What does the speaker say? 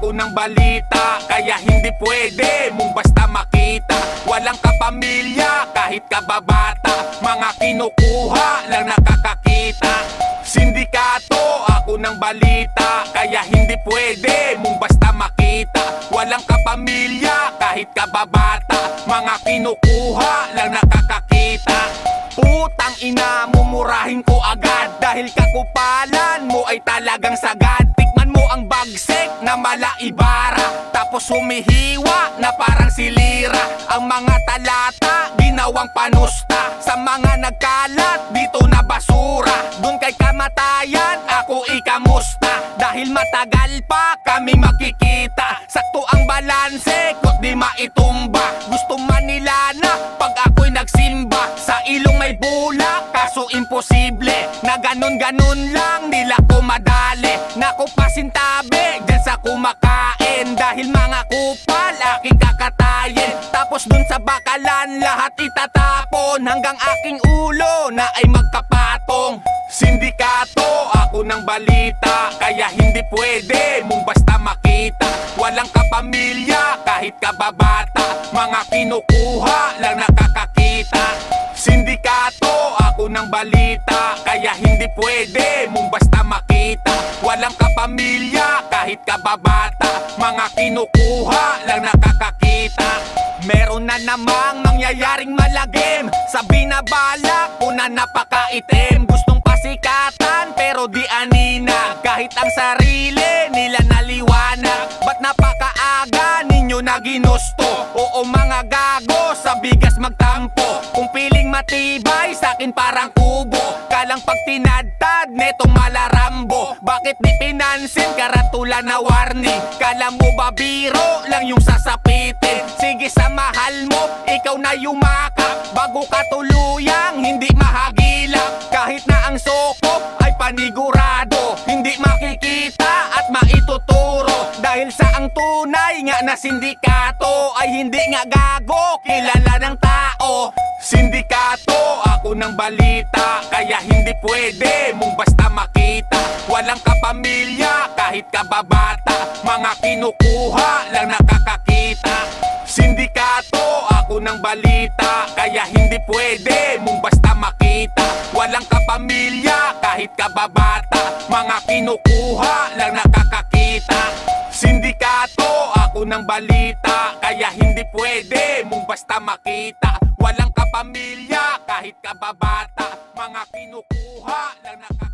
ako ng balita, kaya hindi pwede mong basta makita. Walang kapamilya kahit kababata, mga kinukuha lang nakakakita. Sindikato ako ng balita, kaya hindi pwede mong basta makita. Walang kapamilya kahit kababata, mga kinukuha lang nakakakita. Putang ina, mumurahin ko agad, dahil kakupalan mo ay talagang sagad. Tikman mo ang bagsik na malaibara, tapos humihiwa na parang silira. Ang mga talata ginawang panusta, sa mga nagkalat dito na basura. Dun kay kamatayan ako ikamusta, dahil matagal pa kami makikita. Sakto ang balanse ko't di maitumba, gusto man nila na pag ako'y nagsimba. Sa ilong may bulak, kaso imposible na ganun-ganun lang nila ko madali. Naku pasintabi dyan sa kumakain, dahil mga kupal aking kakatayin. Tapos dun sa bakalan lahat itatapon, hanggang aking ulo na ay magkapatong. Sindikato ako ng balita, kaya hindi pwede mong basta makita. Walang kapamilya kahit kababata, mga kinukuha lang nakakakita. Sindikato ako ng balita, kaya hindi pwede mong basta makita. Walang kapamilya kahit kababata, mga kinukuha lang nakakakita. Meron na namang mangyayaring malagim, sa binabalak ko na napakaitim. Gustong pasikatan pero di anina, kahit ang sarili nila naliwanag. Ba't napakaaga ninyo na ginusto? Oo mga gago, sa bigas magtampo. Kung piling matibay, sa'kin parang kubo. Kalang pag tinadtad netong malarambo. Bakit di pinansin, karatula na warning? Kala mo ba biro lang yung sasapitin? Sige sa mahal mo, ikaw na yumakap, bago ka tuluyang hindi mahagilap. Kahit na ang sokop ay panigurado, hindi makikita at maituturo. Dahil sa ang tunay nga na sindikato ay hindi nga gago, kilala ng tao. Sindikato ako ng balita, kaya hindi pwede mong basta makita. Walang kapamilya kahit kababata, mga kinukuha lang nakakakita. Sindikato ako ng balita, kaya hindi pwede mong basta makita. Walang kapamilya kahit kababata, mga kinukuha lang nakakakita. Sindikato ako ng balita, kaya hindi pwede mong basta makita. Walang kapamilya kahit kababata, mga kinukuha lang nakakakita.